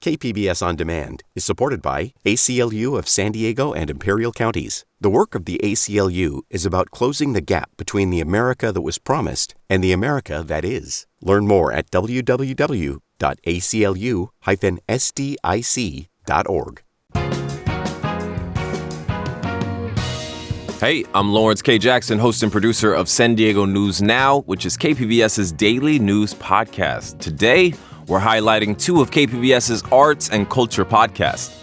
KPBS On Demand is supported by ACLU of San Diego and Imperial Counties. The work of the ACLU is about closing the gap between the America that was promised and the America that is. Learn more at www.aclu-sdic.org. Hey, I'm Lawrence K. Jackson, host and producer of San Diego News Now, which is KPBS's daily news podcast. Today, we're highlighting two of KPBS's arts and culture podcasts.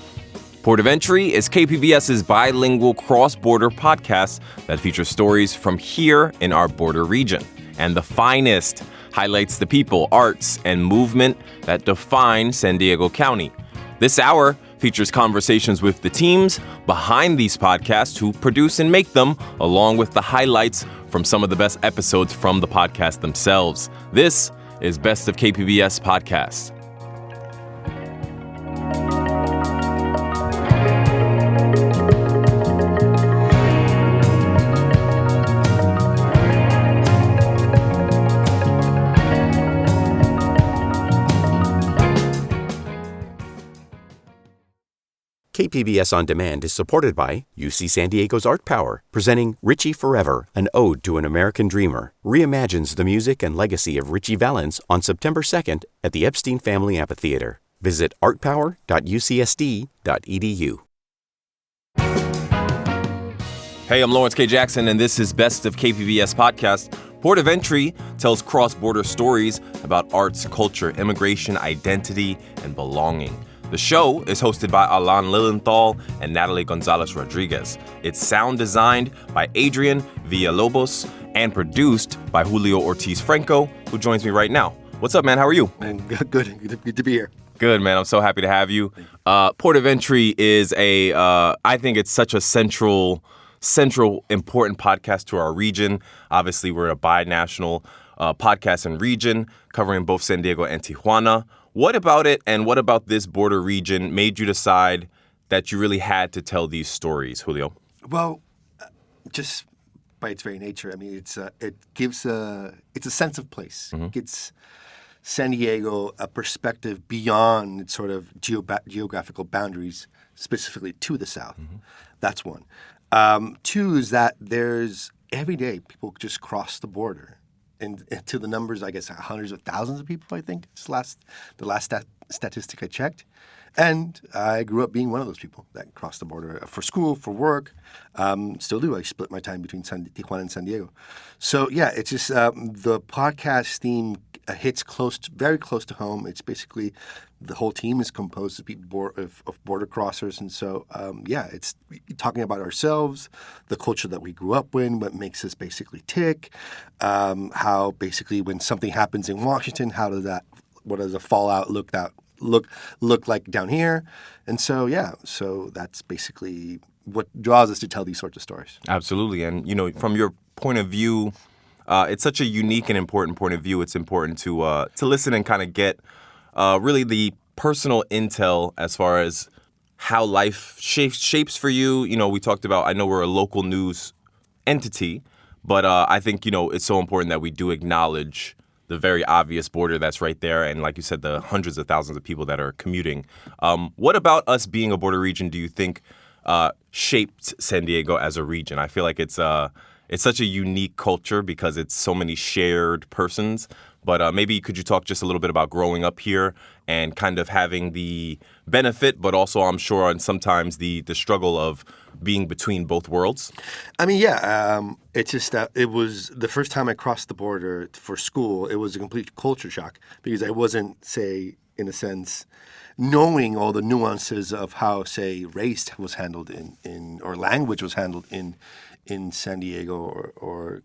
Port of Entry is KPBS's bilingual cross-border podcast that features stories from here in our border region. And The Finest highlights the people, arts, and movement that define San Diego County. This hour features conversations with the teams behind these podcasts who produce and make them, along with the highlights from some of the best episodes from the podcast themselves. This is Best of KPBS Podcasts. KPBS On Demand is supported by UC San Diego's Art Power, presenting Richie Forever, an ode to an American dreamer, reimagines the music and legacy of Richie Valens on September 2nd at the Epstein Family Amphitheater. Visit artpower.ucsd.edu. Hey, I'm Lawrence K. Jackson, and this is Best of KPBS Podcast. Port of Entry tells cross-border stories about arts, culture, immigration, identity, and belonging. The show is hosted by Alan Lilienthal and Natalie Gonzalez-Rodriguez. It's sound designed by Adrian Villalobos and produced by Julio Ortiz-Franco, who joins me right now. What's up, man? How are you? Man, good to be here. Good, man. I'm so happy to have you. Port of Entry is I think it's such a central, important podcast to our region. Obviously, we're a bi-national podcast and region covering both San Diego and Tijuana. What about it and what about this border region made you decide that you really had to tell these stories, Julio? Well, just by its very nature, I mean, it's a sense of place. Mm-hmm. It gives San Diego a perspective beyond its sort of geographical boundaries, specifically to the south. Mm-hmm. That's one. Two is that there's every day people just cross the border. And to the numbers, I guess, hundreds of thousands of people, I think, the last statistic I checked. And I grew up being one of those people that crossed the border for school, for work. Still do. I split my time between Tijuana and San Diego. So, yeah, it's just the podcast theme hits very close to home. It's basically the whole team is composed of people of border crossers. And so, it's talking about ourselves, the culture that we grew up in, what makes us basically tick, how basically when something happens in Washington, what does the fallout look like down here? And so, so that's basically what draws us to tell these sorts of stories. Absolutely. And, from your point of view, it's such a unique and important point of view. It's important to listen and kind of get really the personal intel as far as how life shapes for you. We talked about, I know we're a local news entity, but I think, it's so important that we do acknowledge the very obvious border that's right there. And like you said, the hundreds of thousands of people that are commuting. What about us being a border region do you think shaped San Diego as a region? I feel like it's such a unique culture because it's so many shared persons. But maybe could you talk just a little bit about growing up here and kind of having the benefit, but also I'm sure and sometimes the struggle of being between both worlds? I mean, it's just that it was the first time I crossed the border for school. It was a complete culture shock because I wasn't, say, in a sense, knowing all the nuances of how, say, race was handled in or language was handled in San Diego or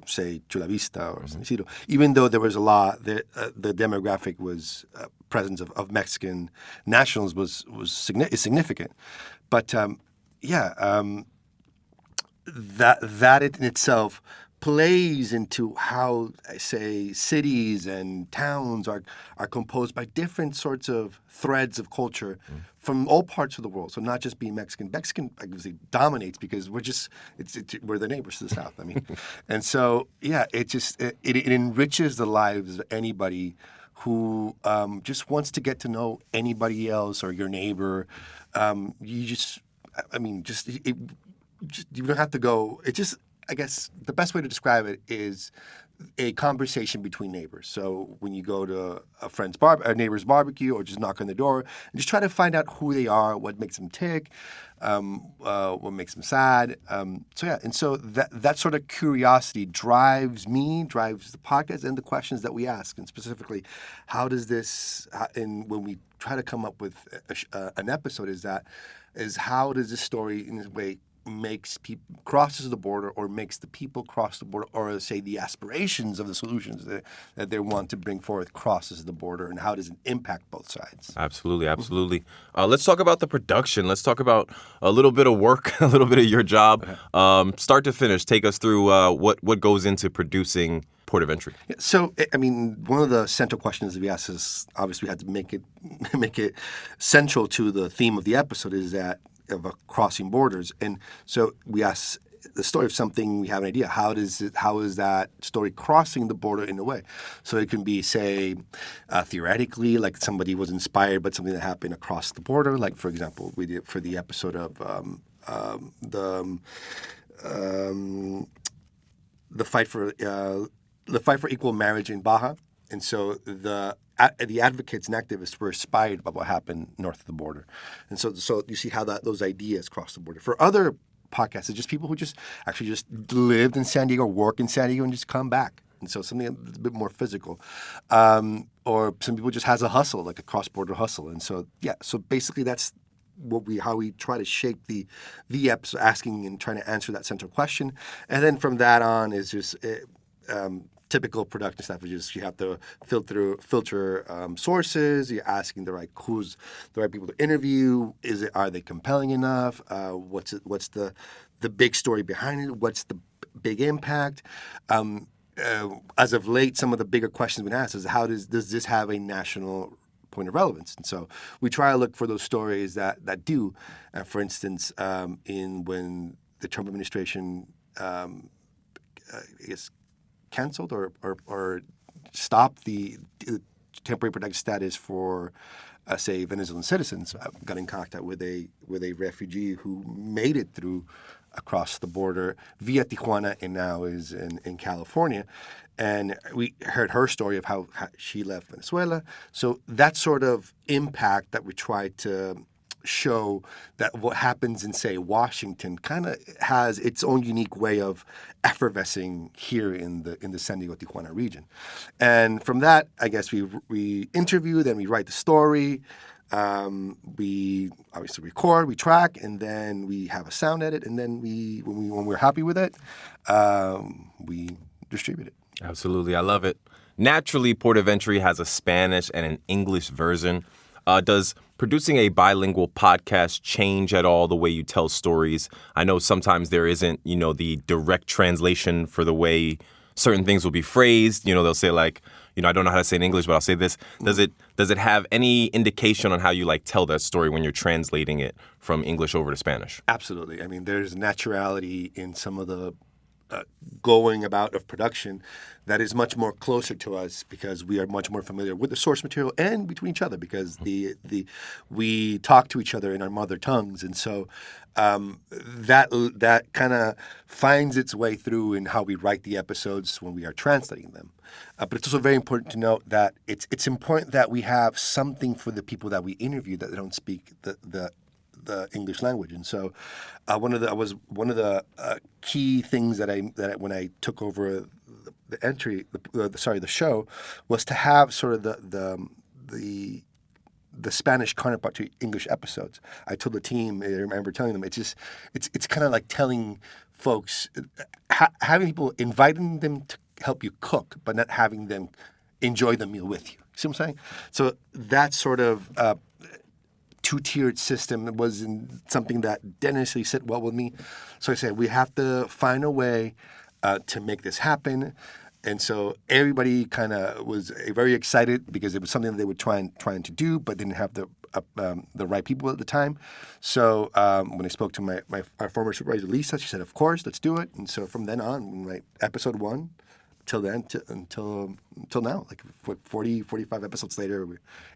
say Chula Vista or San Isidro, even though there was a lot, the demographic was presence of Mexican nationals is significant, but that in itself plays into how, I say, cities and towns are composed by different sorts of threads of culture from all parts of the world. So not just being Mexican. Mexican, obviously, dominates because we're the neighbors to the south. I mean, and so, it enriches the lives of anybody who just wants to get to know anybody else or your neighbor. You just, I mean, just you don't have to go. It just, I guess, the best way to describe it is a conversation between neighbors. So when you go to a neighbor's barbecue, or just knock on the door and just try to find out who they are, what makes them tick, what makes them sad. And so that sort of curiosity drives the podcast and the questions that we ask, and specifically, how does this? And when we try to come up with an episode, is how does this story in this way makes people crosses the border, or makes the people cross the border, or say the aspirations of the solutions that they want to bring forth crosses the border, and how does it impact both sides? Absolutely. Let's talk about the production. Let's talk about a little bit of work, a little bit of your job. Start to finish, take us through what goes into producing Port of Entry. Yeah, so, I mean, one of the central questions that we ask is, obviously we had to make it central to the theme of the episode, is that of crossing borders. And so we ask the story of something, we have an idea. How is that story crossing the border in a way? So it can be, say, theoretically, like somebody was inspired by something that happened across the border. Like, for example, we did for the episode of the fight for equal marriage in Baja. And so the advocates and activists were inspired by what happened north of the border. And so you see how those ideas cross the border. For other podcasts, it's just people who just lived in San Diego, work in San Diego, and just come back. And so something that's a bit more physical. Or some people just has a hustle, like a cross-border hustle. And so, so basically that's how we try to shape the episode, asking and trying to answer that central question. And then from that on is just typical production stuff, which is you have to filter sources. You're asking who's the right people to interview. Are they compelling enough? What's the big story behind it? What's the big impact? As of late, some of the bigger questions we've been asked is how does this have a national point of relevance? And so we try to look for those stories that do. For instance, when the Trump administration, canceled or stopped the temporary protected status for, say, Venezuelan citizens. I got in contact with a refugee who made it through across the border via Tijuana and now is in California. And we heard her story of how she left Venezuela. So that sort of impact that we try to show, that what happens in, say, Washington kind of has its own unique way of effervescing here in the San Diego Tijuana region. And from that, I guess we interview, then we write the story, we obviously record, we track, and then we have a sound edit, and then when we're happy with it, we distribute it. Absolutely, I love it. Naturally, Port of Entry has a Spanish and an English version. Does producing a bilingual podcast change at all the way you tell stories? I know sometimes there isn't, the direct translation for the way certain things will be phrased. They'll say like, I don't know how to say in English, but I'll say this. Does it have any indication on how you tell that story when you're translating it from English over to Spanish? Absolutely. I mean, there's naturality in some of the going about of production that is much more closer to us because we are much more familiar with the source material and between each other because we talk to each other in our mother tongues, and so that kind of finds its way through in how we write the episodes when we are translating them. But it's also very important to note that it's important that we have something for the people that we interview that they don't speak the English language, and so one of the key things that when I took over the show was to have sort of the Spanish counterpart to English episodes. I told the team, I remember telling them, it's kind of like telling folks, having people, inviting them to help you cook, but not having them enjoy the meal with you. See what I'm saying? So that sort of two-tiered system wasn't something that didn't necessarily sit well with me. So I said, we have to find a way to make this happen. And so everybody kind of was very excited because it was something that they were trying to do, but didn't have the right people at the time. So when I spoke to our former supervisor, Lisa, she said, of course, let's do it. And so from then on, episode 1, till then, until now, like 40, 45 episodes later,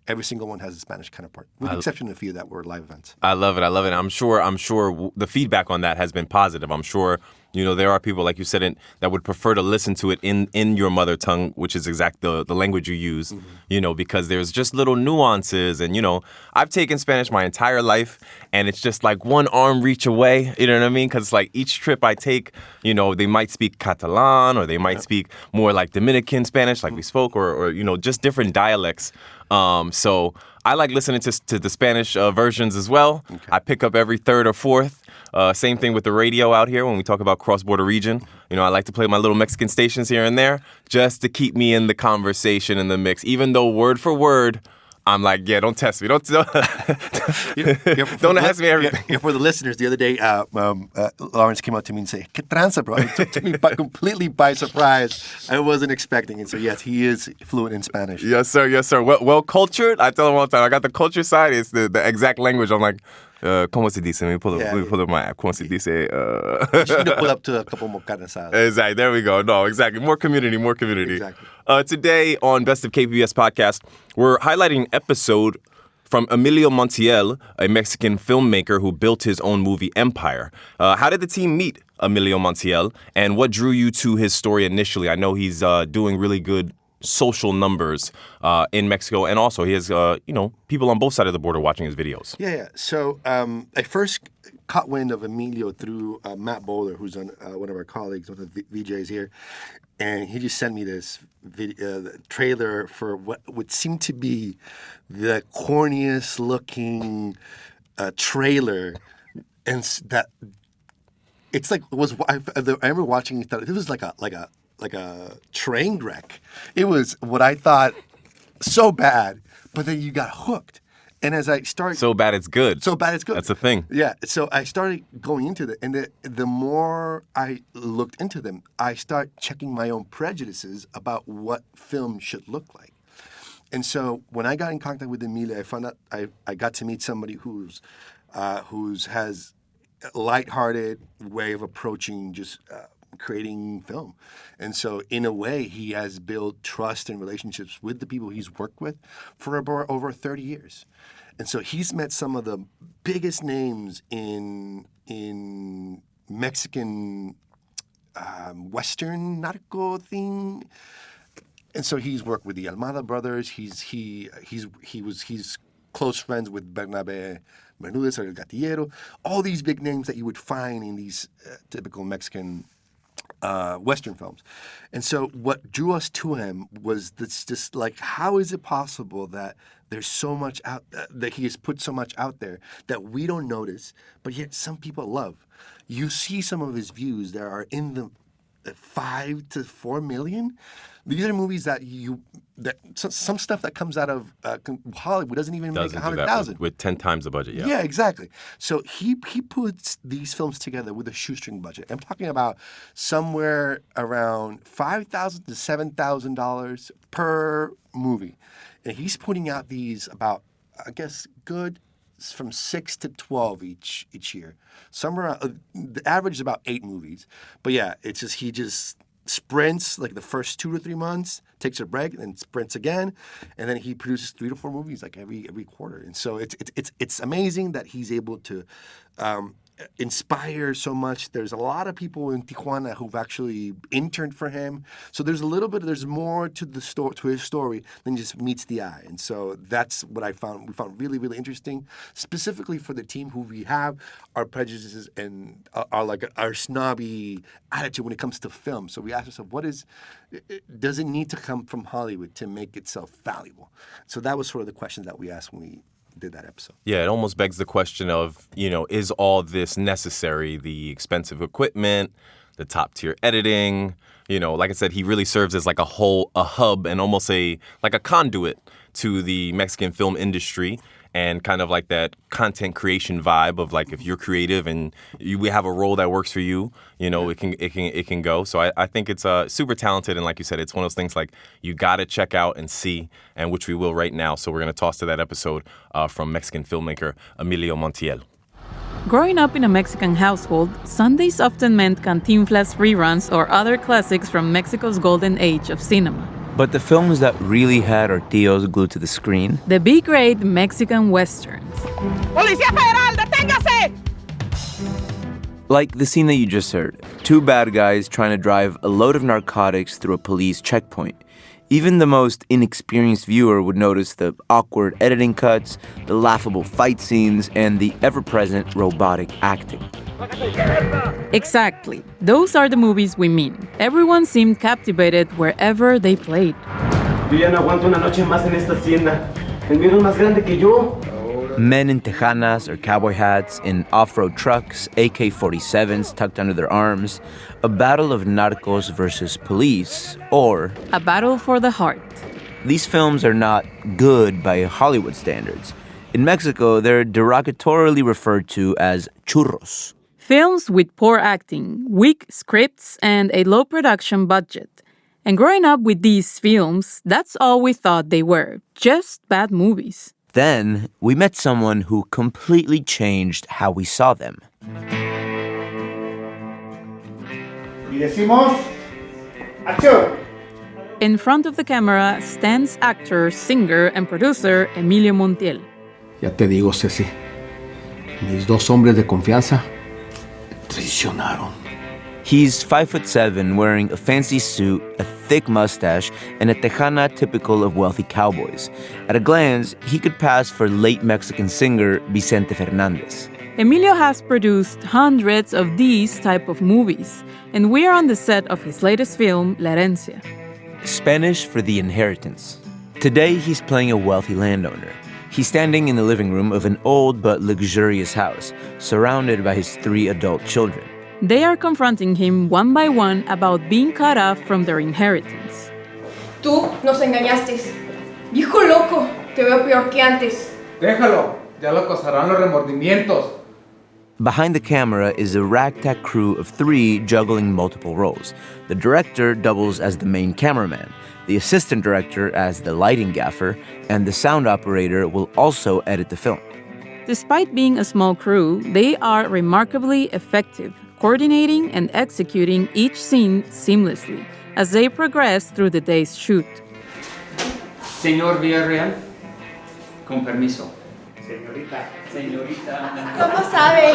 every single one has a Spanish counterpart, with the exception of a few that were live events. I love it. I'm sure the feedback on that has been positive. I'm sure, there are people, like you said, that would prefer to listen to it in your mother tongue, which is the language you use, because there's just little nuances. And, I've taken Spanish my entire life, and it's just like one arm reach away, you know what I mean? Because like each trip I take, they might speak Catalan, or they might speak more like Dominican Spanish, like we spoke, or just different dialects. So I like listening to the Spanish versions as well. Okay. I pick up every third or fourth. Same thing with the radio out here when we talk about cross-border region. I like to play my little Mexican stations here and there just to keep me in the conversation, in the mix. Even though word for word, I'm like, yeah, don't test me. Don't ask me everything. Yeah, for the listeners, the other day, Lawrence came up to me and said, "¿Qué tranza, bro?" It took me completely by surprise. I wasn't expecting it. So, yes, he is fluent in Spanish. Yes, sir. Yes, sir. Well cultured. I tell him all the time, I got the culture side. It's the exact language. I'm like, ¿cómo se dice? Let me pull up my app. ¿Cómo se dice? You should need to pull up to a couple more carne asadas. Exactly. There we go. No, exactly. More community. Exactly. Today on Best of KPBS Podcast, we're highlighting an episode from Emilio Montiel, a Mexican filmmaker who built his own movie empire. How did the team meet Emilio Montiel, and what drew you to his story initially? I know he's doing really good social numbers in Mexico, and also he has people on both sides of the border watching his videos. Yeah. So I first caught wind of Emilio through Matt Bowler, who's one of our colleagues, one of the VJs here, and he just sent me this trailer for what would seem to be the corniest looking trailer, and that it's like I remember watching it. It was like a train wreck. It was what I thought so bad, but then you got hooked. And as I started... So bad it's good. That's the thing. Yeah. So I started going into it, and the more I looked into them, I start checking my own prejudices about what film should look like. And so when I got in contact with Emilia, I found out I got to meet somebody who's has a lighthearted way of approaching just... creating film. And so in a way, he has built trust and relationships with the people he's worked with for over 30 years. And so he's met some of the biggest names in Mexican Western narco thing. And so he's worked with the Almada brothers. He's close friends with Bernabe Bermudez or El Gatillero. All these big names that you would find in these typical Mexican Western films. And so what drew us to him was this just like, how is it possible that there's so much out, that he has put so much out there that we don't notice, but yet some people love. You see some of his views that are in the 5 to 4 million. These are movies that some stuff that comes out of Hollywood doesn't even make 100,000 with 10 times the budget. Yeah, exactly. So he puts these films together with a shoestring budget. I'm talking about somewhere around $5,000 to $7,000 per movie, and he's putting out these about, I guess, good from 6 to 12 each year. Somewhere the average is about 8 movies. But yeah, it's just he just sprints like the first 2 to 3 months, takes a break, and then sprints again, and then he produces 3 to 4 movies like every quarter. And so it's amazing that he's able to inspire so much. There's a lot of people in Tijuana who've actually interned for him. So there's more to his story than just meets the eye. And so that's what we found really, really interesting, specifically for the team who we have our prejudices and our snobby attitude when it comes to film. So we asked ourselves, does it need to come from Hollywood to make itself valuable? So that was sort of the question that we asked when we did that episode. Yeah, it almost begs the question of, is all this necessary? The expensive equipment, the top tier editing, like I said, he really serves as like a hub and almost like a conduit to the Mexican film industry, and kind of like that content creation vibe of like, if you're creative and we have a role that works for you, it can go. So I think it's super talented, and like you said, it's one of those things like you got to check out and see, and which we will right now. So we're going to toss to that episode from Mexican filmmaker Emilio Montiel. Growing up in a Mexican household, Sundays often meant Cantinflas reruns or other classics from Mexico's golden age of cinema. But the films that really had our tios glued to the screen, The B-grade Mexican westerns. ¡Policía Federal, deténgase! like the scene that you just heard, two bad guys trying to drive a load of narcotics through a police checkpoint. Even the most inexperienced viewer would notice the awkward editing cuts, the laughable fight scenes, and the ever-present robotic acting. Exactly. Those are the movies we mean. Everyone seemed captivated wherever they played. Yo ya no aguanto una noche más en esta hacienda. El miedo es más grande que yo. Men in tejanas or cowboy hats, in off-road trucks, AK-47s tucked under their arms, a battle of narcos versus police, or A battle for the heart. these films are not good by Hollywood standards. In Mexico, they're derogatorily referred to as churros. Films with poor acting, weak scripts, and a low production budget. And growing up with these films, that's all we thought they were, just bad movies. Then, we met someone who completely changed how we saw them. Y decimos, ¡acción! In front of the camera stands actor, singer, and producer Emilio Montiel. Ya te digo, Ceci, mis dos hombres de confianza me traicionaron. He's 5'7", wearing a fancy suit, a thick mustache, and a tejana typical of wealthy cowboys. At a glance, he could pass for late Mexican singer Vicente Fernandez. Emilio has produced hundreds of these type of movies, and we are on the set of his latest film, La Herencia. Spanish for the inheritance. Today, he's playing a wealthy landowner. He's standing in the living room of an old but luxurious house, surrounded by his 3 adult children. They are confronting him one by one about being cut off from their inheritance. Tú nos engañaste. Viejo loco, te veo peor que antes. Déjalo, ya lo costarán los remordimientos. Behind the camera is a ragtag crew of 3 juggling multiple roles. The director doubles as the main cameraman, the assistant director as the lighting gaffer, and the sound operator will also edit the film. Despite being a small crew, they are remarkably effective, coordinating and executing each scene seamlessly as they progress through the day's shoot. Señor Villarreal, con permiso. Señorita. ¿Cómo sabe?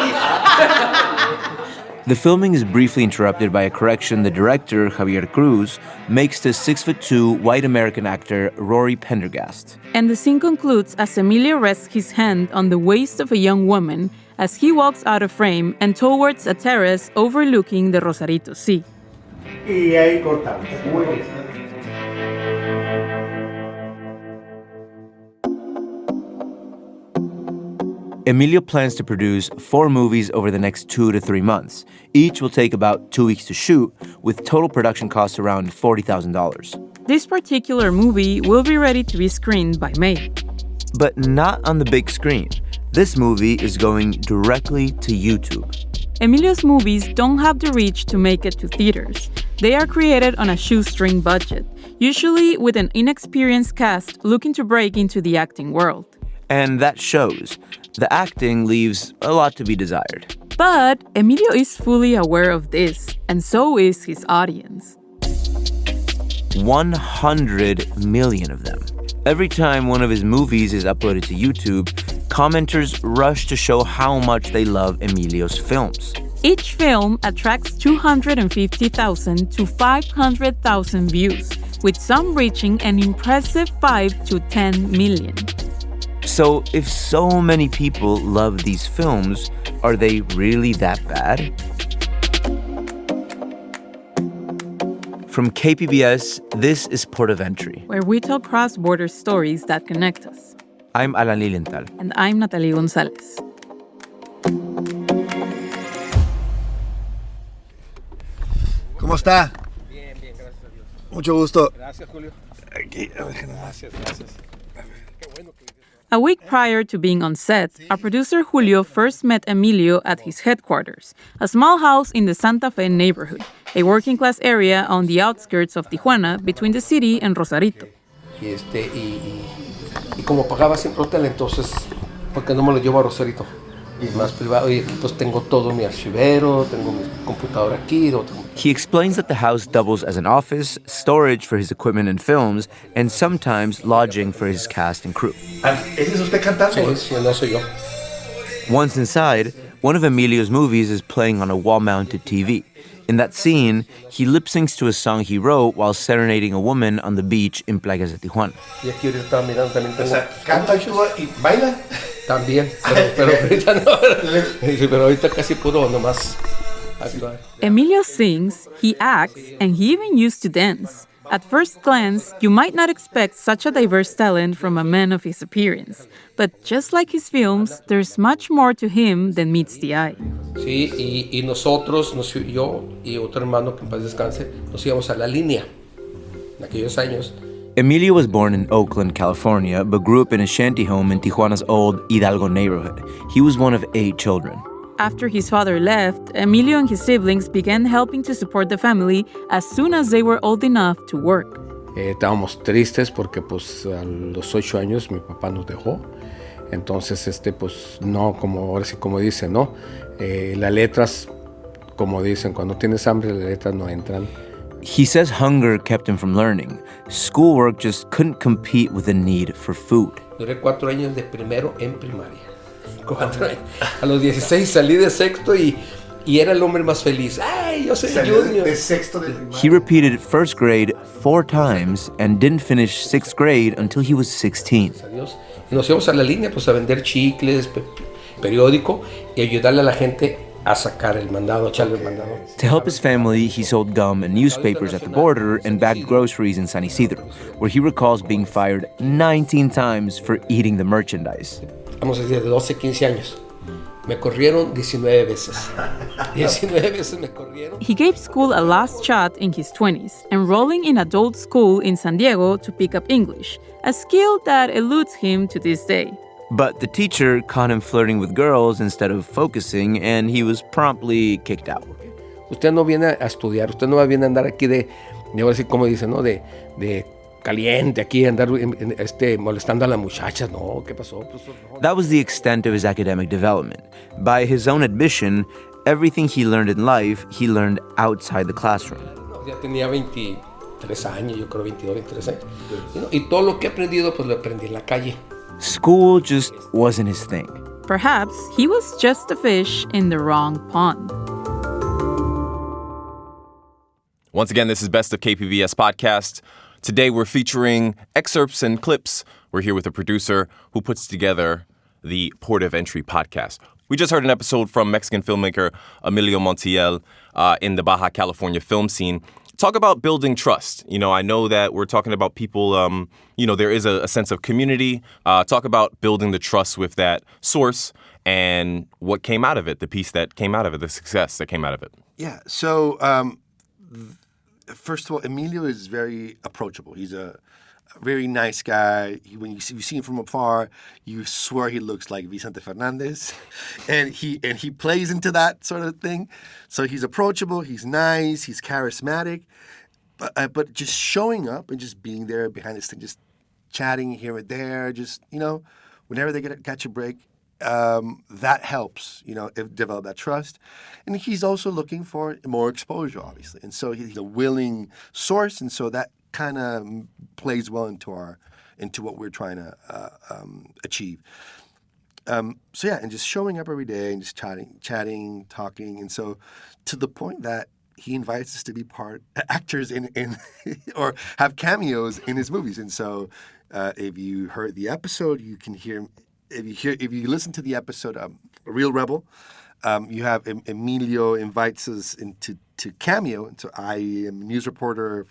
The filming is briefly interrupted by a correction the director, Javier Cruz, makes to 6'2" white American actor Rory Pendergast. And the scene concludes as Emilio rests his hand on the waist of a young woman as he walks out of frame and towards a terrace overlooking the Rosarito Sea. Y ahí cortamos. Muy bien. Emilio plans to produce 4 movies over the next 2 to 3 months. Each will take about 2 weeks to shoot, with total production costs around $40,000. This particular movie will be ready to be screened by May. But not on the big screen. This movie is going directly to YouTube. Emilio's movies don't have the reach to make it to theaters. They are created on a shoestring budget, usually with an inexperienced cast looking to break into the acting world. And that shows. The acting leaves a lot to be desired. But Emilio is fully aware of this, and so is his audience. 100 million of them. Every time one of his movies is uploaded to YouTube, commenters rush to show how much they love Emilio's films. Each film attracts 250,000 to 500,000 views, with some reaching an impressive 5 to 10 million. So, if so many people love these films, are they really that bad? From KPBS, this is Port of Entry. Where we tell cross-border stories that connect us. I'm Alan Lilienthal. And I'm Natalie Gonzalez. ¿Cómo está? Bien, gracias a Dios. Mucho gusto. Gracias, Julio. Aquí, a ver, Gracias. A week prior to being on set, our producer Julio first met Emilio at his headquarters, a small house in the Santa Fe neighborhood, a working-class area on the outskirts of Tijuana between the city and Rosarito. Y como pagaba siempre hotel, entonces, ¿por qué no me lo llevo a Rosarito? y más privado. Y pues tengo todo mi archivero, tengo mi computadora aquí. He explains that the house doubles as an office, storage for his equipment and films, and sometimes lodging for his cast and crew. ¿Ese es usted cantando? Sí, no soy yo. Once inside, one of Emilio's movies is playing on a wall-mounted TV. In that scene, he lip-syncs to a song he wrote while serenading a woman on the beach in Playas de Tijuana. Y aquí ahorita estaba mirando también tengo... O sea, ¿canta, actúa y baila? También, pero ahorita no. Sí, pero ahorita casi puro nomás actuar. Emilio sings, he acts, and he even used to dance. At first glance, you might not expect such a diverse talent from a man of his appearance. But just like his films, there's much more to him than meets the eye. Sí, y nosotros, yo y otro hermano que en paz descanse, nos íbamos a la línea en aquellos años. Emilio was born in Oakland, California, but grew up in a shanty home in Tijuana's old Hidalgo neighborhood. He was one of 8 children. After his father left, Emilio and his siblings began helping to support the family as soon as they were old enough to work. Estábamos tristes porque pues a los 8 años mi papá nos dejó. Entonces, pues no, como ahora sí como dicen, ¿no? Las letras, como dicen, cuando tienes hambre las letras no entran. He says hunger kept him from learning. Schoolwork just couldn't compete with the need for food. Duré 4 años de primero en primaria. 4 años. A los 16 salí de sexto y era el hombre más feliz. ¡Ay, yo soy junior! De sexto de primaria. He repeated first grade 4 times and didn't finish 6th grade until he was 16. Adiós. Y nos íbamos a la línea pues a vender chicles, periódico y ayudarle a la gente a sacar el mandado, echarle el mandado. To help his family, he sold gum and newspapers at the border and bagged groceries in San Isidro, where he recalls being fired 19 times for eating the merchandise. Vamos a decir, de 12, 15 años. Me corrieron 19 veces. 19 veces me corrieron. He gave school a last shot in his 20s, enrolling in adult school in San Diego to pick up English, a skill that eludes him to this day. But the teacher caught him flirting with girls instead of focusing, and he was promptly kicked out. Usted no viene a estudiar, usted no viene a andar aquí de ahora sí como dicen, ¿no? De caliente aquí, andar molestando a las muchachas. No, ¿qué pasó? That was the extent of his academic development. By his own admission, everything he learned in life, he learned outside the classroom. Ya tenía 23 años, yo creo 22, 23 años. Y todo lo que he aprendido, pues lo aprendí en la calle. School just wasn't his thing. Perhaps he was just a fish in the wrong pond. Once again, this is Best of KPBS Podcasts. Today we're featuring excerpts and clips. We're here with a producer who puts together the Port of Entry podcast. We just heard an episode from Mexican filmmaker Emilio Montiel in the Baja California film scene. Talk about building trust. I know that we're talking about people, there is a sense of community. Talk about building the trust with that source and what came out of it, the piece that came out of it, the success that came out of it. Yeah, so first of all, Emilio is very approachable. He's a very nice guy. When you see him from afar, you swear he looks like Vicente Fernandez, and he plays into that sort of thing. So he's approachable, he's nice, he's charismatic, but just showing up and just being there behind this thing, just chatting here and there, just whenever they catch a break, that helps develop that trust. And he's also looking for more exposure, obviously, and so he's a willing source, and so that kind of plays well into what we're trying to achieve. And just showing up every day and just chatting, talking, and so to the point that he invites us to be actors in or have cameos in his movies. And so if you heard the episode, you can hear. If you listen to the episode Real Rebel, you have Emilio invites us to cameo. And so I am a news reporter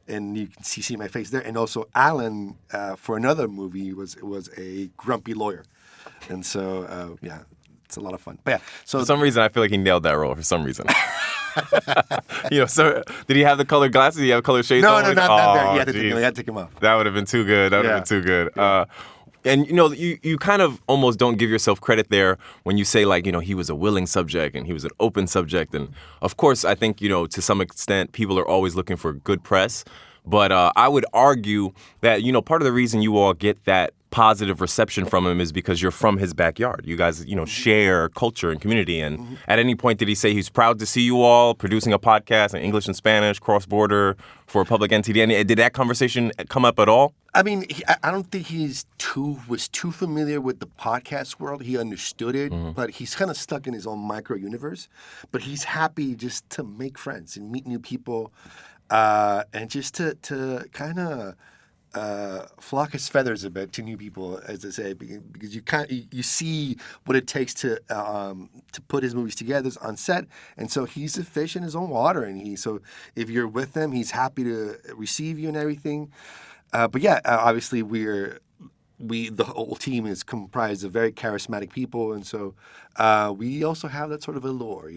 and you can see my face there. And also Alan, for another movie, was a grumpy lawyer. And so, it's a lot of fun. But yeah, so for some reason, I feel like he nailed that role for some reason. So did he have the colored glasses? Did he have colored shades on? No, not that. You had to take him off. That would have been too good. Yeah. And you kind of almost don't give yourself credit there when you say he was a willing subject and he was an open subject. And of course, I think, to some extent, people are always looking for good press. But I would argue that, part of the reason you all get that positive reception from him is because you're from his backyard. You guys, share culture and community. And at any point, did he say he's proud to see you all producing a podcast in English and Spanish, cross-border, for a public entity? And did that conversation come up at all? I mean, I don't think was too familiar with the podcast world. He understood it, but he's kind of stuck in his own micro universe. But he's happy just to make friends and meet new people, and just to kind of flock his feathers a bit to new people, as I say, because you see what it takes to put his movies together on set, and so he's a fish in his own water, and so if you're with him, he's happy to receive you and everything. But yeah, obviously the whole team is comprised of very charismatic people, and so we also have that sort of allure,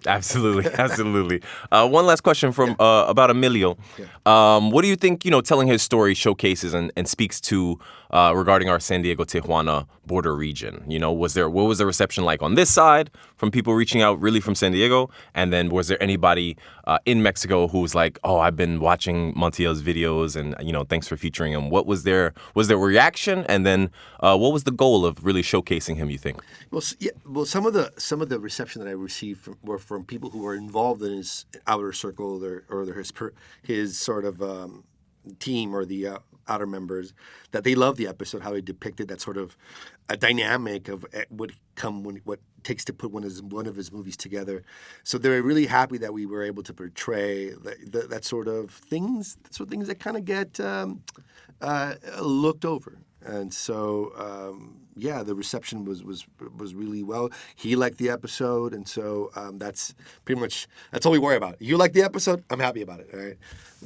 Absolutely. One last question from about Emilio. What do you think, telling his story showcases and speaks to regarding our San Diego-Tijuana border region? What was the reception like on this side from people reaching out really from San Diego? And then was there anybody in Mexico who was like, oh, I've been watching Montiel's videos and, thanks for featuring him? What was there a reaction? And then what was the goal of really showcasing him, you think? Well, some of the reception that I received were from people who were involved in his outer circle or his sort of team or the outer members, that they loved the episode, how he depicted that sort of a dynamic of what takes to put one of his movies together. So they were really happy that we were able to portray that sort of things that kind of get looked over. And so, the reception was really well. He liked the episode, and so that's all we worry about. You like the episode, I'm happy about it. All right,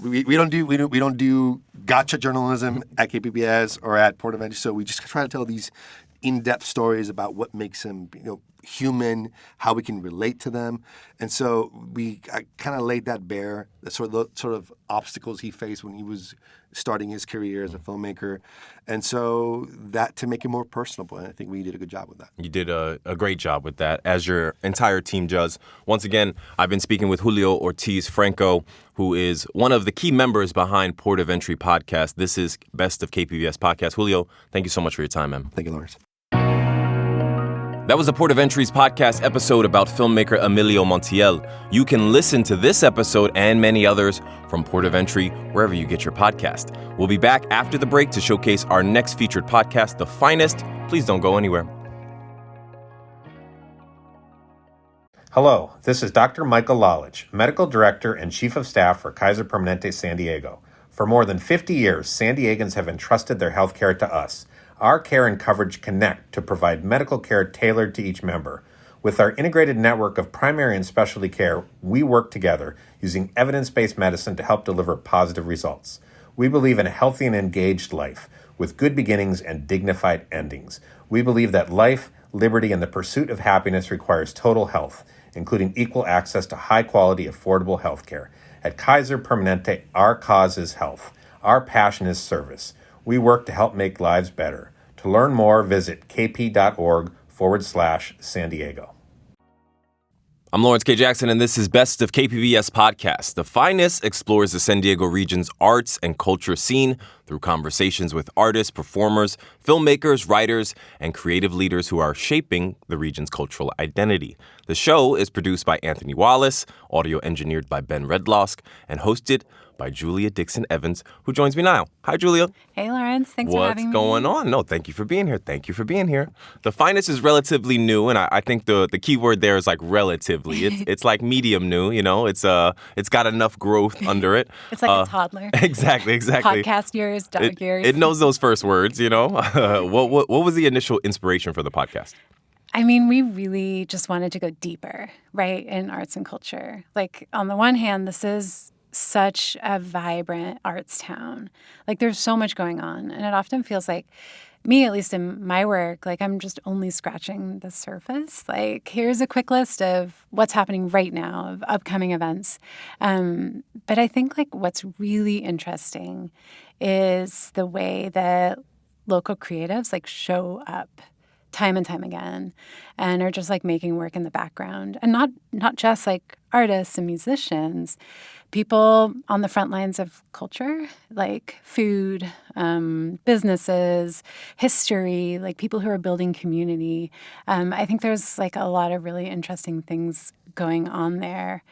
we don't do gotcha journalism at KPBS or at Port of Entry. So we just try to tell these in-depth stories about what makes them, human, how we can relate to them, and so I kind of laid that bare. The sort of obstacles he faced when he was starting his career as a filmmaker, and so that to make it more personable. And I think we did a good job with that. You did a great job with that, as your entire team does. Once again, I've been speaking with Julio Ortiz Franco, who is one of the key members behind Port of Entry podcast. This is Best of KPBS Podcast. Julio, thank you so much for your time, man. Thank you, Lawrence. That was the Port of Entry's podcast episode about filmmaker Emilio Montiel. You can listen to this episode and many others from Port of Entry wherever you get your podcast. We'll be back after the break to showcase our next featured podcast, The Finest. Please don't go anywhere. Hello, this is Dr. Michael Lalich, Medical Director and Chief of Staff for Kaiser Permanente San Diego. For more than 50 years, San Diegans have entrusted their health care to us. Our care and coverage connect to provide medical care tailored to each member. With our integrated network of primary and specialty care, we work together using evidence-based medicine to help deliver positive results. We believe in a healthy and engaged life with good beginnings and dignified endings. We believe that life, liberty, and the pursuit of happiness requires total health, including equal access to high-quality, affordable health care. At Kaiser Permanente, our cause is health. Our passion is service. We work to help make lives better. To learn more, visit kp.org/San Diego. I'm Lawrence K. Jackson, and this is Best of KPBS Podcasts. The Finest explores the San Diego region's arts and culture scene through conversations with artists, performers, filmmakers, writers, and creative leaders who are shaping the region's cultural identity. The show is produced by Anthony Wallace, audio engineered by Ben Redlosk, and hosted by Julia Dixon Evans, who joins me now. Hi, Julia. Hey, Lawrence. Thanks for having me. What's going on? No, thank you for being here. The Finest is relatively new, and I think the key word there is like relatively. It's like medium new, It's got enough growth under it. It's like a toddler. Exactly. Podcast years, dog years. It knows those first words, What was the initial inspiration for the podcast? I mean, we really just wanted to go deeper, right, in arts and culture. Like, on the one hand, this is such a vibrant arts town. Like, there's so much going on, and it often feels like me, at least in my work, like I'm just only scratching the surface. Like, here's a quick list of what's happening right now, of upcoming events. But I think like what's really interesting is the way that local creatives like show up time and time again, and are just like making work in the background. And not just like artists and musicians, people on the front lines of culture, like food, businesses, history, like people who are building community. I think there's like a lot of really interesting things going on there.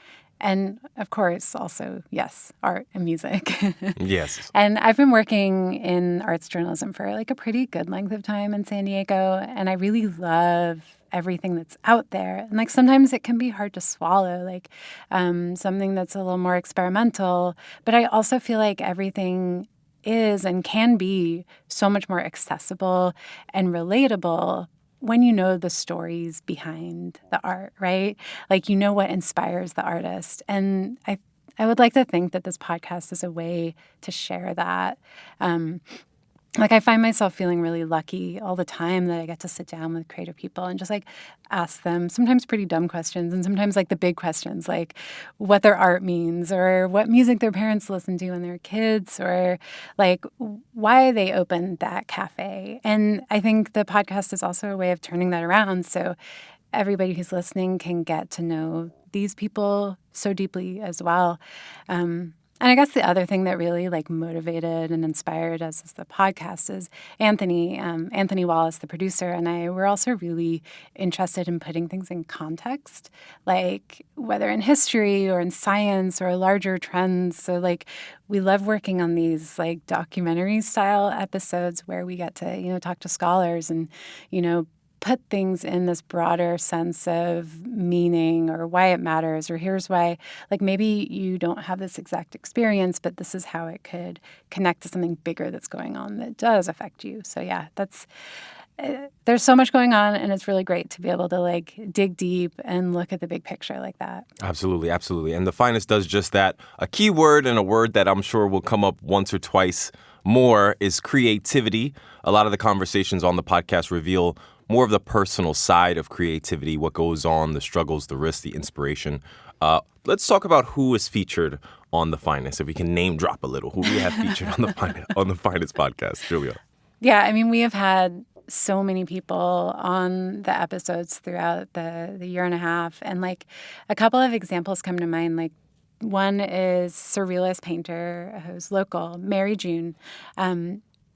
And of course, also, yes, art and music. Yes. And I've been working in arts journalism for like a pretty good length of time in San Diego. And I really love everything that's out there. And like sometimes it can be hard to swallow, like something that's a little more experimental. But I also feel like everything is and can be so much more accessible and relatable when you know the stories behind the art, right? Like you know what inspires the artist. And I would like to think that this podcast is a way to share that. Like I find myself feeling really lucky all the time that I get to sit down with creative people and just like ask them sometimes pretty dumb questions and sometimes like the big questions, like what their art means or what music their parents listened to when they were kids or like why they opened that cafe. And I think the podcast is also a way of turning that around so everybody who's listening can get to know these people so deeply as well. And I guess the other thing that really like motivated and inspired us as the podcast is Anthony Wallace, the producer, and I were also really interested in putting things in context, like whether in history or in science or larger trends. So like we love working on these like documentary style episodes where we get to, talk to scholars and, put things in this broader sense of meaning or why it matters or here's why, like maybe you don't have this exact experience, but this is how it could connect to something bigger that's going on that does affect you. So yeah, there's so much going on and it's really great to be able to like dig deep and look at the big picture like that. Absolutely, absolutely. And The Finest does just that. A key word and a word that I'm sure will come up once or twice more is creativity. A lot of the conversations on the podcast reveal more of the personal side of creativity, what goes on, the struggles, the risks, the inspiration. Let's talk about who is featured on The Finest. If we can name drop a little, who we have featured on the Finest podcast, Julia. Yeah, I mean, we have had so many people on the episodes throughout the year and a half. And like a couple of examples come to mind. Like one is surrealist painter who's local, Mary June.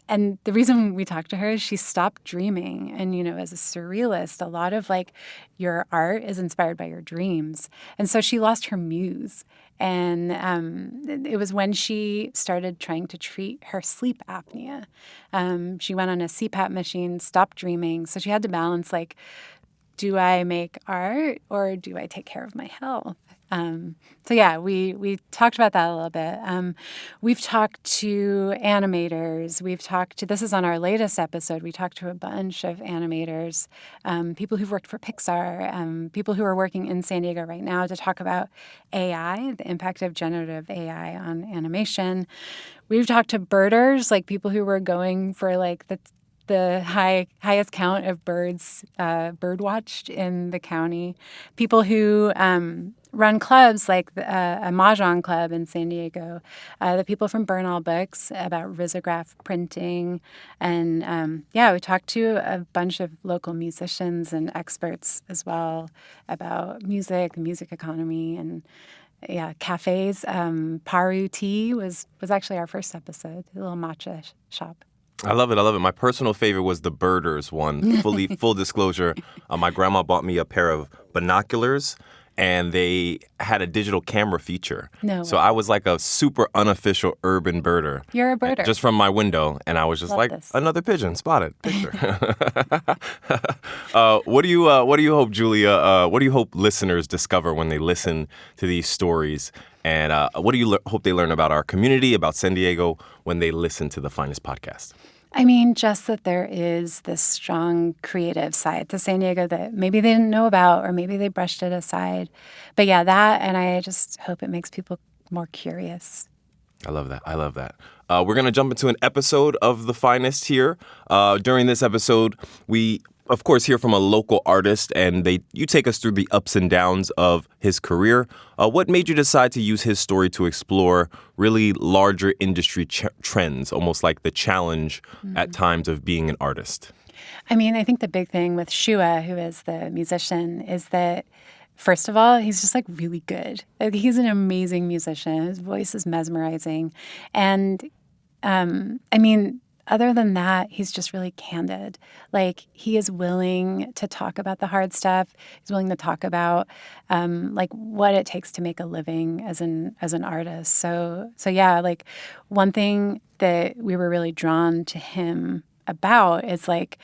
And the reason we talked to her is she stopped dreaming. And, as a surrealist, a lot of like your art is inspired by your dreams. And so she lost her muse. And it was when she started trying to treat her sleep apnea. She went on a CPAP machine, stopped dreaming. So she had to balance like, do I make art or do I take care of my health? So yeah, we talked about that a little bit. We've talked to animators. This is on our latest episode, we talked to a bunch of animators, people who've worked for Pixar, people who are working in San Diego right now to talk about AI, the impact of generative AI on animation. We've talked to birders, like people who were going for like the highest count of birds bird watched in the county. People who run clubs like a Mahjong club in San Diego. The people from Burn All Books about risograph printing. And we talked to a bunch of local musicians and experts as well about music, the music economy, and cafes. Paru Tea was actually our first episode, a little matcha shop. I love it. My personal favorite was the birders one. Full disclosure, my grandma bought me a pair of binoculars, and they had a digital camera feature. No. So I was like a super unofficial urban birder. You're a birder. Just from my window, and I was just Love this. Another pigeon spotted. Picture. What do you hope, Julia? What do you hope listeners discover when they listen to these stories? And what do you hope they learn about our community, about San Diego, when they listen to the Finest podcast? I mean, just that there is this strong creative side to San Diego that maybe they didn't know about or maybe they brushed it aside. But yeah, that, and I just hope it makes people more curious. I love that. We're going to jump into an episode of The Finest here. During this episode, we, of course, hear from a local artist, and you take us through the ups and downs of his career. What made you decide to use his story to explore really larger industry trends, almost like the challenge at times of being an artist? I mean, I think the big thing with Shua, who is the musician, is that first of all, he's just like really good. Like, he's an amazing musician. His voice is mesmerizing. And I mean, other than that, he's just really candid. Like, he is willing to talk about the hard stuff. He's willing to talk about like what it takes to make a living as an artist. So yeah, like one thing that we were really drawn to him about is like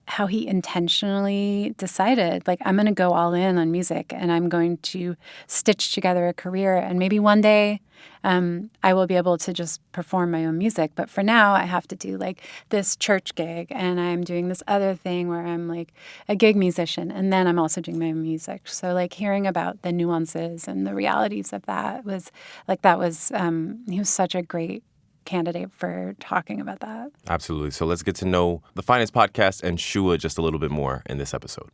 how he intentionally decided, like, I'm going to go all in on music and I'm going to stitch together a career. And maybe one day I will be able to just perform my own music. But for now, I have to do like this church gig and I'm doing this other thing where I'm like a gig musician. And then I'm also doing my own music. So like hearing about the nuances and the realities of that was like, he was such a great candidate for talking about that. Absolutely. So let's get to know the Finest Podcast and Shua just a little bit more in this episode.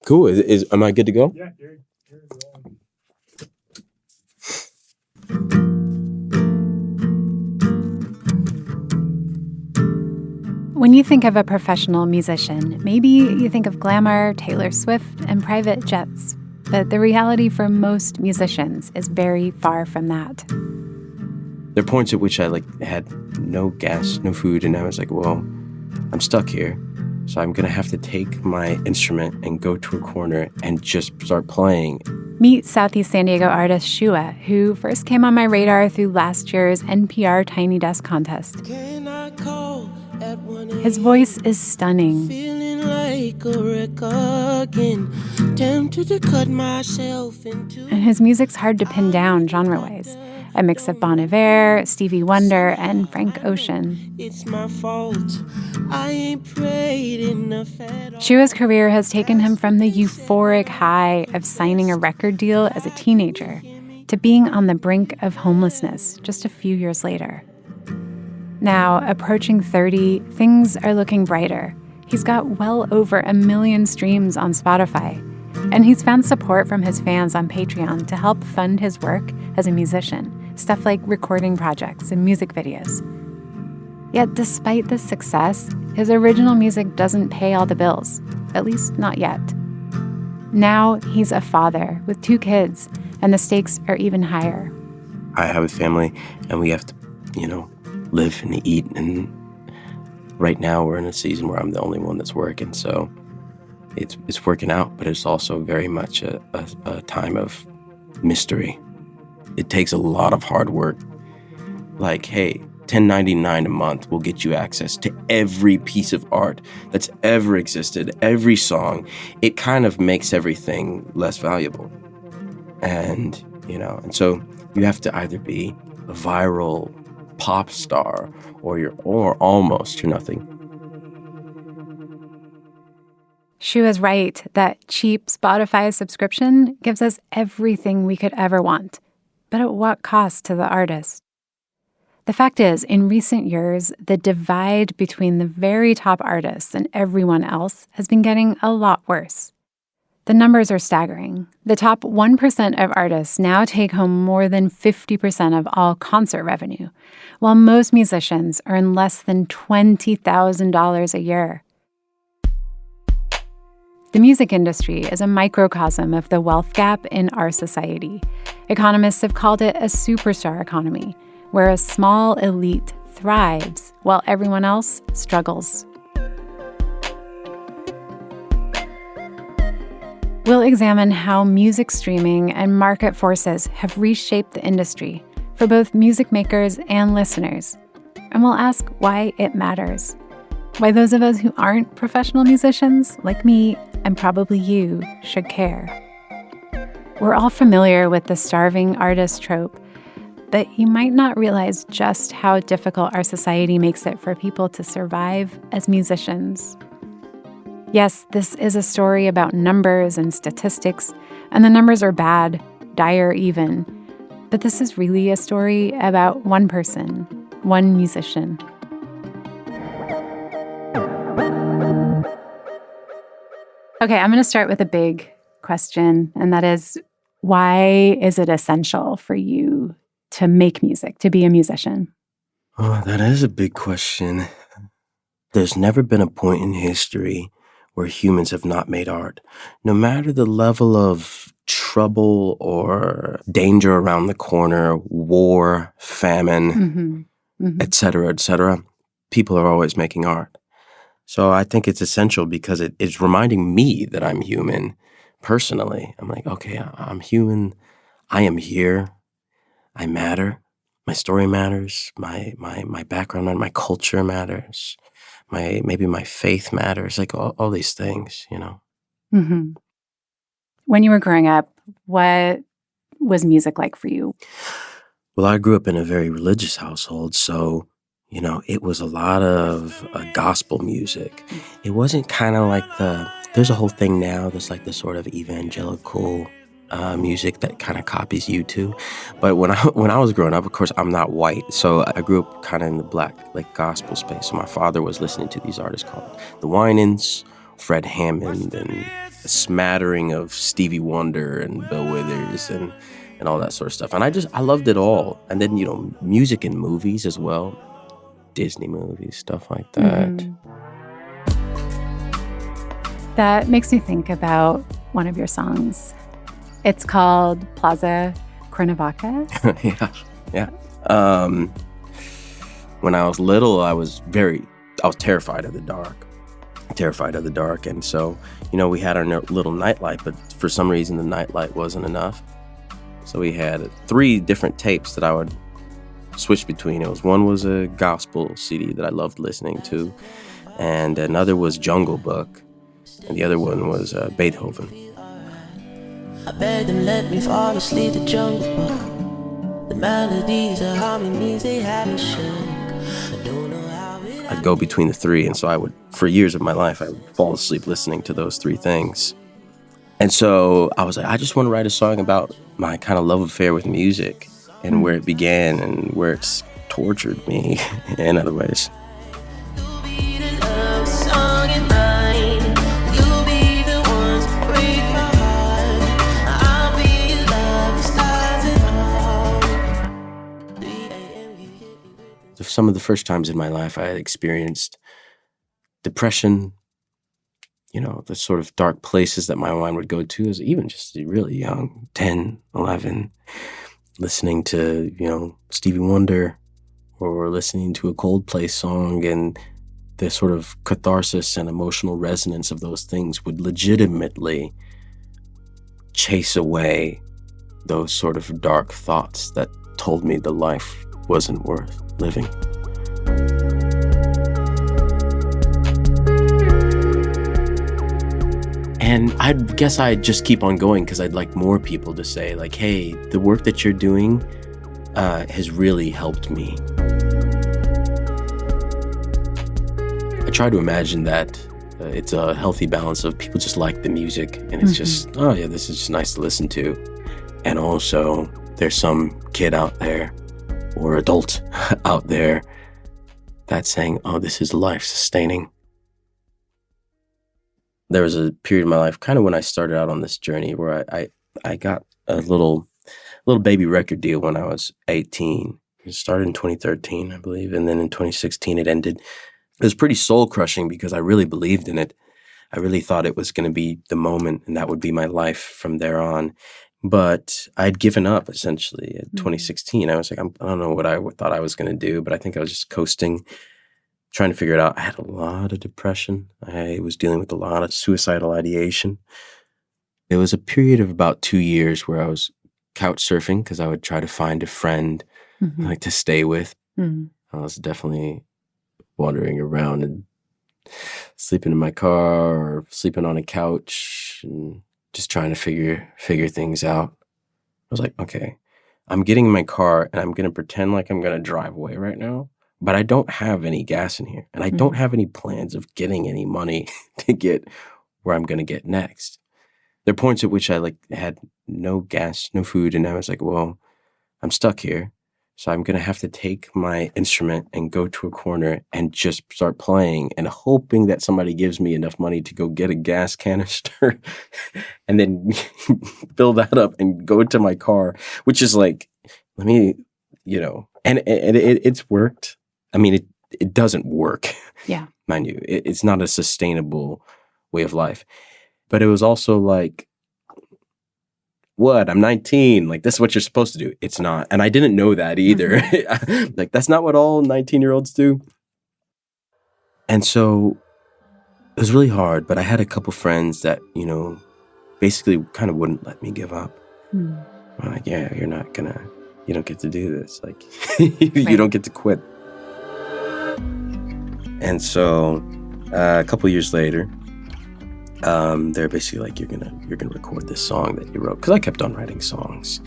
Cool. Am I good to go? Yeah, When you think of a professional musician, maybe you think of glamour, Taylor Swift, and private jets. But the reality for most musicians is very far from that. There are points at which I had no gas, no food, and I was like, well, I'm stuck here. So I'm going to have to take my instrument and go to a corner and just start playing. Meet Southeast San Diego artist Shua, who first came on my radar through last year's NPR Tiny Desk contest. His voice is stunning. And his music's hard to pin down genre-wise. A mix of Bon Iver, Stevie Wonder, and Frank Ocean. It's my fault. I ain't prayed enough at all. Shua's career has taken him from the euphoric high of signing a record deal as a teenager to being on the brink of homelessness just a few years later. Now, approaching 30, things are looking brighter. He's got well over 1 million streams on Spotify, and he's found support from his fans on Patreon to help fund his work as a musician, stuff like recording projects and music videos. Yet despite this success, his original music doesn't pay all the bills, at least not yet. Now he's a father with 2 kids, and the stakes are even higher. I have a family, and we have to, live and eat, and right now we're in a season where I'm the only one that's working, so it's working out, but it's also very much a time of mystery. It takes a lot of hard work. Like, hey, $10.99 a month will get you access to every piece of art that's ever existed, every song. It kind of makes everything less valuable. And, and so you have to either be a viral pop star or almost you're nothing. Shua's right that cheap Spotify subscription gives us everything we could ever want. But at what cost to the artist? The fact is, in recent years, the divide between the very top artists and everyone else has been getting a lot worse. The numbers are staggering. The top 1% of artists now take home more than 50% of all concert revenue, while most musicians earn less than $20,000 a year. The music industry is a microcosm of the wealth gap in our society. Economists have called it a superstar economy, where a small elite thrives while everyone else struggles. We'll examine how music streaming and market forces have reshaped the industry for both music makers and listeners. And we'll ask why it matters. Why those of us who aren't professional musicians, like me and probably you, should care. We're all familiar with the starving artist trope, but you might not realize just how difficult our society makes it for people to survive as musicians. Yes, this is a story about numbers and statistics, and the numbers are bad, dire even. But this is really a story about one person, one musician. Okay, I'm going to start with a big question, and that is, why is it essential for you to make music, to be a musician? Oh, that is a big question. There's never been a point in history where humans have not made art. No matter the level of trouble or danger around the corner, war, famine, et cetera, people are always making art. So I think it's essential because it's reminding me that I'm human personally. I'm like, okay, I'm human. I am here. I matter. My story matters. My background matters. My culture matters. Maybe my faith matters. Like all these things, you know. Mm-hmm. When you were growing up, what was music like for you? Well, I grew up in a very religious household, so, you know, it was a lot of gospel music. It wasn't kind of like there's a whole thing now that's like the sort of evangelical music that kind of copies U2. But when I was growing up, of course, I'm not white, so I grew up kind of in the black, like, gospel space. So my father was listening to these artists called the Winans, Fred Hammond, and a smattering of Stevie Wonder and Bill Withers and all that sort of stuff. And I loved it all. And then, you know, music and movies as well. Disney movies, stuff like that. That makes me think about one of your songs. It's called Plaza Cuernavaca. Yeah. When I was little, I was terrified of the dark. And so, you know, we had our little nightlight, but for some reason the nightlight wasn't enough. So we had 3 different tapes that I would switch between. One was a gospel CD that I loved listening to, and another was Jungle Book, and the other one was Beethoven. I begged them let me fall asleep to Jungle Book. The melodies, the harmonies, they had me shook. I don't know how I'd go between the 3, and so I would, for years of my life, I would fall asleep listening to those 3 things. And so I was like, I just want to write a song about my kind of love affair with music and where it began and where it's tortured me in other ways. Some of the first times in my life I had experienced depression, you know, the sort of dark places that my mind would go to as even just really young, 10, 11, listening to, you know, Stevie Wonder or listening to a Coldplay song, and the sort of catharsis and emotional resonance of those things would legitimately chase away those sort of dark thoughts that told me the life wasn't worth living. And I guess I'd just keep on going because I'd like more people to say, like, hey, the work that you're doing has really helped me. I try to imagine that it's a healthy balance of people just like the music and it's just, oh yeah, this is just nice to listen to. And also there's some kid out there or adult out there that's saying, oh, this is life sustaining. There was a period in my life, kind of when I started out on this journey, where I got a little baby record deal when I was 18. It started in 2013, I believe, and then in 2016 it ended. It was pretty soul crushing because I really believed in it. I really thought it was going to be the moment and that would be my life from there on. But I'd given up essentially in 2016. I was like, I don't know what I thought I was going to do, but I think I was just coasting, trying to figure it out. I had a lot of depression. I was dealing with a lot of suicidal ideation. It was a period of about 2 years where I was couch surfing because I would try to find a friend like to stay with. I was definitely wandering around and sleeping in my car or sleeping on a couch and just trying to figure things out. I was like, okay, I'm getting in my car and I'm going to pretend like I'm going to drive away right now, but I don't have any gas in here and I don't have any plans of getting any money to get where I'm going to get next. There are points at which I had no gas, no food, and I was like, well, I'm stuck here. So I'm going to have to take my instrument and go to a corner and just start playing and hoping that somebody gives me enough money to go get a gas canister and then fill that up and go to my car, which is like, let me and it's worked. I mean, it doesn't work. Yeah. Mind you, it's not a sustainable way of life. But it was also like, what? I'm 19. Like, this is what you're supposed to do. It's not. And I didn't know that either. Mm-hmm. Like, that's not what all 19-year-olds do. And so it was really hard, but I had a couple friends that, basically kind of wouldn't let me give up. I'm like, yeah, you don't get to do this. Like, you don't get to quit. And so a couple years later, they're basically like, you're gonna record this song that you wrote, because I kept on writing songs,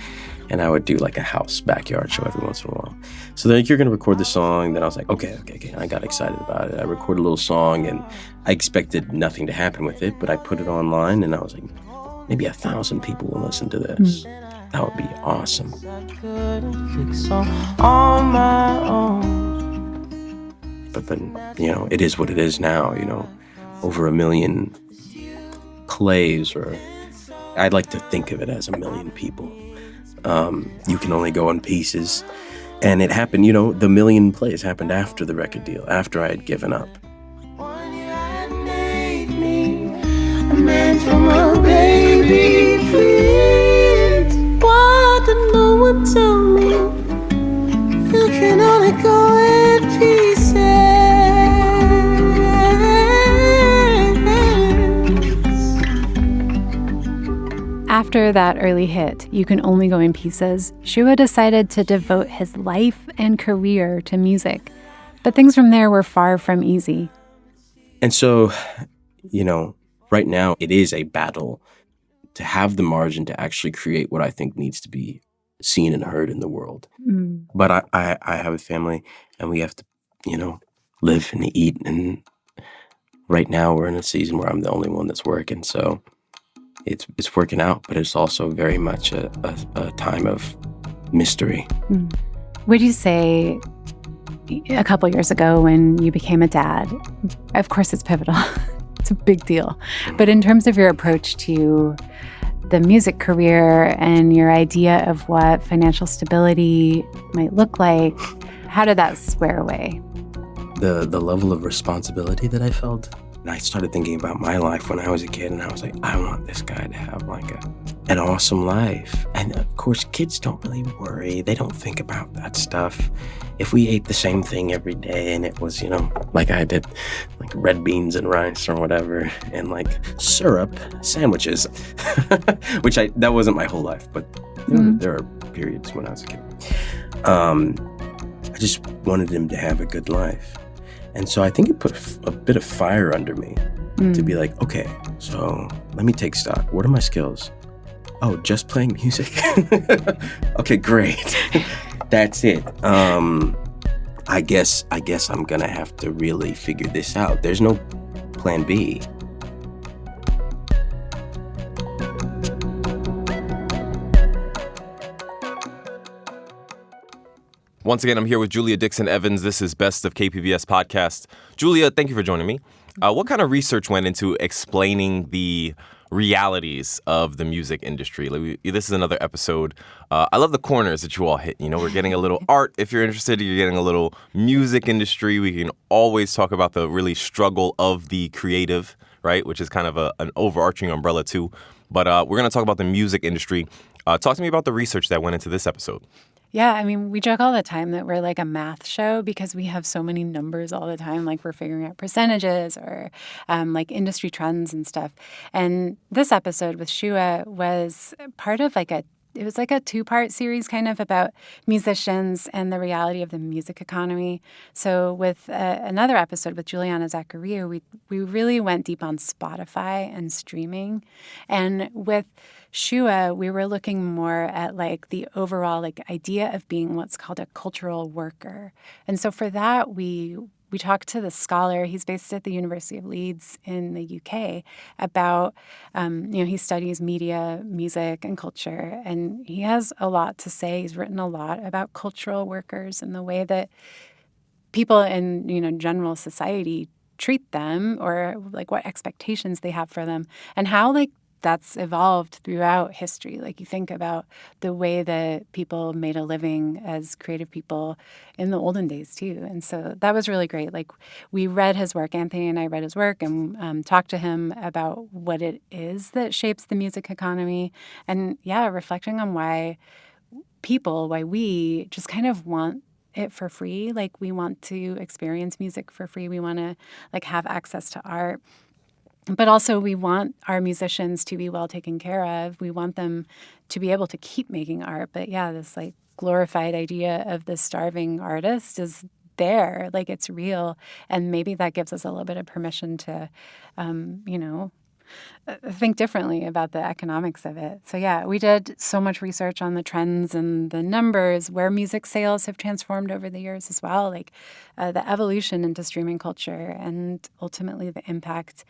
and I would do like a house backyard show every once in a while. So they're like, you're gonna record the song. Then I was like, okay. I got excited about it. I recorded a little song, and I expected nothing to happen with it, but I put it online, and I was like, maybe 1,000 people will listen to this. That would be awesome. But then, it is what it is now. Over 1 million plays, or I'd like to think of it as 1 million people. You can only go in pieces. And it happened, the 1 million plays happened after the record deal, after I had given up. Why did no one tell me you can only go in pieces? After that early hit, You Can Only Go in Pieces, Shua decided to devote his life and career to music. But things from there were far from easy. And so, right now it is a battle to have the margin to actually create what I think needs to be seen and heard in the world. But I have a family, and we have to, live and eat. And right now we're in a season where I'm the only one that's working. So it's working out, but it's also very much a time of mystery. Would you say a couple years ago when you became a dad, of course it's pivotal, it's a big deal, but in terms of your approach to the music career and your idea of what financial stability might look like, how did that square away? The level of responsibility that I felt. And I started thinking about my life when I was a kid, and I was like, I want this guy to have like an awesome life. And of course, kids don't really worry. They don't think about that stuff. If we ate the same thing every day and it was, like I did, like red beans and rice or whatever, and like syrup sandwiches, which that wasn't my whole life, but there are periods when I was a kid. I just wanted him to have a good life. And so I think it put a bit of fire under me to be like, okay, so let me take stock. What are my skills? Oh, just playing music? Okay, great. That's it. I guess I'm gonna have to really figure this out. There's no plan B. Once again, I'm here with Julia Dixon Evans. This is Best of KPBS Podcasts. Julia, thank you for joining me. What kind of research went into explaining the realities of the music industry? This is another episode. I love the corners that you all hit. We're getting a little art. If you're interested, you're getting a little music industry. We can always talk about the really struggle of the creative, right? Which is kind of an overarching umbrella too. But we're going to talk about the music industry. Talk to me about the research that went into this episode. Yeah, I mean, we joke all the time that we're like a math show because we have so many numbers all the time, like we're figuring out percentages or like industry trends and stuff. And this episode with Shua was part of it was like a 2-part series kind of about musicians and the reality of the music economy. So with another episode with Juliana Zachariou, we really went deep on Spotify and streaming. And with Shua, we were looking more at like the overall idea of being what's called a cultural worker. And so for that, we talked to the scholar. He's based at the University of Leeds in the UK about, he studies media, music, and culture. And he has a lot to say. He's written a lot about cultural workers and the way that people in, general society treat them, or like what expectations they have for them, and how that's evolved throughout history. Like you think about the way that people made a living as creative people in the olden days too. And so that was really great. Like we read his work, Anthony and I read his work and talked to him about what it is that shapes the music economy. And yeah, reflecting on why we just kind of want it for free. Like we want to experience music for free. We want to like have access to art. But also we want our musicians to be well taken care of. We want them to be able to keep making art. But yeah, this like glorified idea of the starving artist is there, like it's real. And maybe that gives us a little bit of permission to, think differently about the economics of it. So yeah, we did so much research on the trends and the numbers, where music sales have transformed over the years as well, like the evolution into streaming culture and ultimately the impact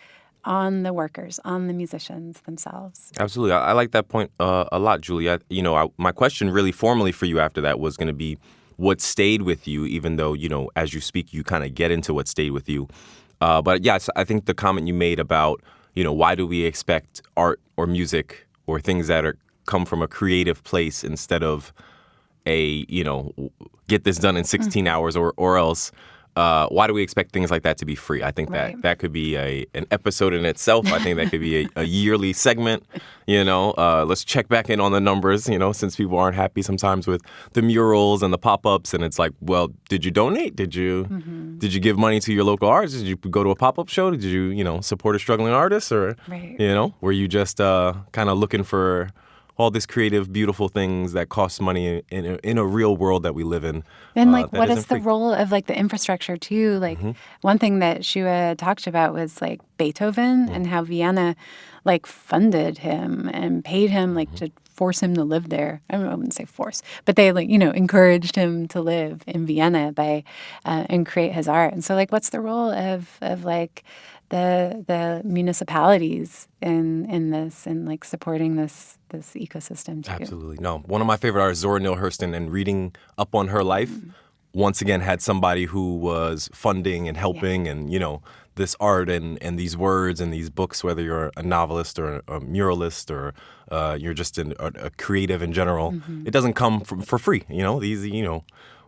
on the workers, on the musicians themselves. Absolutely. I like that point a lot, Julia. My question really formally for you after that was going to be what stayed with you, even though, as you speak, you kind of get into what stayed with you. But yes, I think the comment you made about, why do we expect art or music or things that come from a creative place instead of a, get this done in 16 hours or else. Why do we expect things like that to be free? I think that could be an episode in itself. I think that could be a yearly segment. Let's check back in on the numbers, since people aren't happy sometimes with the murals and the pop-ups. And it's like, well, did you donate? Did you give money to your local artist? Did you go to a pop-up show? Did you, support a struggling artist? Or, were you just kind of looking for all these creative, beautiful things that cost money in a real world that we live in. And what is the role of the infrastructure too? One thing that Shua talked about was Beethoven and how Vienna funded him and paid him to force him to live there. I wouldn't say force, but they encouraged him to live in Vienna by and create his art. And so what's the role of the municipalities in this and supporting this ecosystem too? Absolutely. No, one of my favorite artists, Zora Neale Hurston, and reading up on her life, once again had somebody who was funding and helping and, this art and these words and these books, whether you're a novelist or a muralist or you're just a creative in general, it doesn't come for free.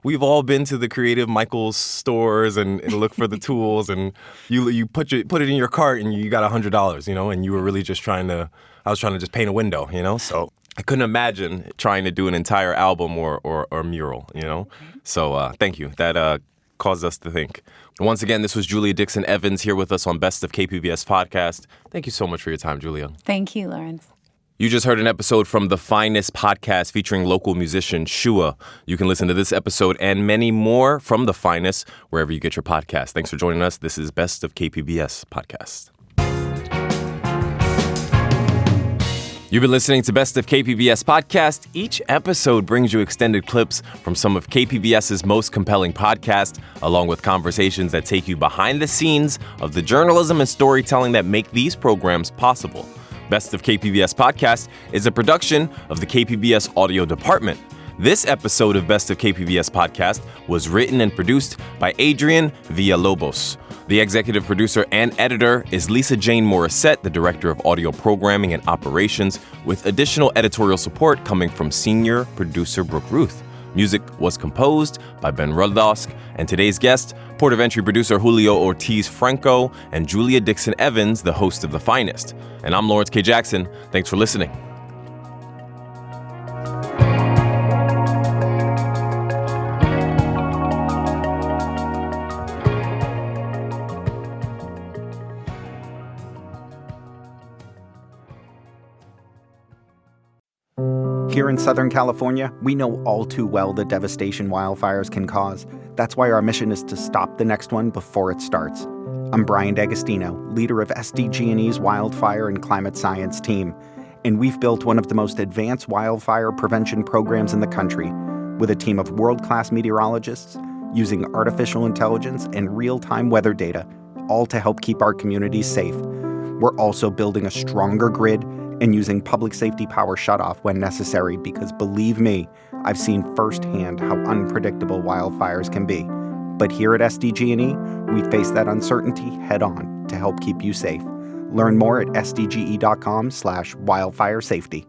We've all been to the creative Michael's stores and look for the tools, and you put it in your cart and you got $100, and you were really just I was trying to just paint a window, so I couldn't imagine trying to do an entire album or mural, So thank you. That caused us to think. Once again, this was Julia Dixon Evans here with us on Best of KPBS Podcast. Thank you so much for your time, Julia. Thank you, Lawrence. You just heard an episode from The Finest podcast featuring local musician Shua. You can listen to this episode and many more from The Finest wherever you get your podcast. Thanks for joining us. This is Best of KPBS Podcast. You've been listening to Best of KPBS Podcast. Each episode brings you extended clips from some of KPBS's most compelling podcasts, along with conversations that take you behind the scenes of the journalism and storytelling that make these programs possible. Best of KPBS Podcast is a production of the KPBS Audio Department. This episode of Best of KPBS Podcast was written and produced by Adrian Villalobos. The executive producer and editor is Lisa Jane Morissette, the director of audio programming and operations, with additional editorial support coming from senior producer Brooke Ruth. Music was composed by Ben Rudlosk, and today's guest, Port of Entry producer Julio Ortiz Franco, and Julia Dixon Evans, the host of The Finest. And I'm Lawrence K. Jackson. Thanks for listening. Here in Southern California, we know all too well the devastation wildfires can cause. That's why our mission is to stop the next one before it starts. I'm Brian D'Agostino, leader of SDG&E's Wildfire and Climate Science team, and we've built one of the most advanced wildfire prevention programs in the country with a team of world-class meteorologists using artificial intelligence and real-time weather data, all to help keep our communities safe. We're also building a stronger grid and using public safety power shutoff when necessary because, believe me, I've seen firsthand how unpredictable wildfires can be. But here at SDG&E, we face that uncertainty head-on to help keep you safe. Learn more at sdge.com/wildfire safety.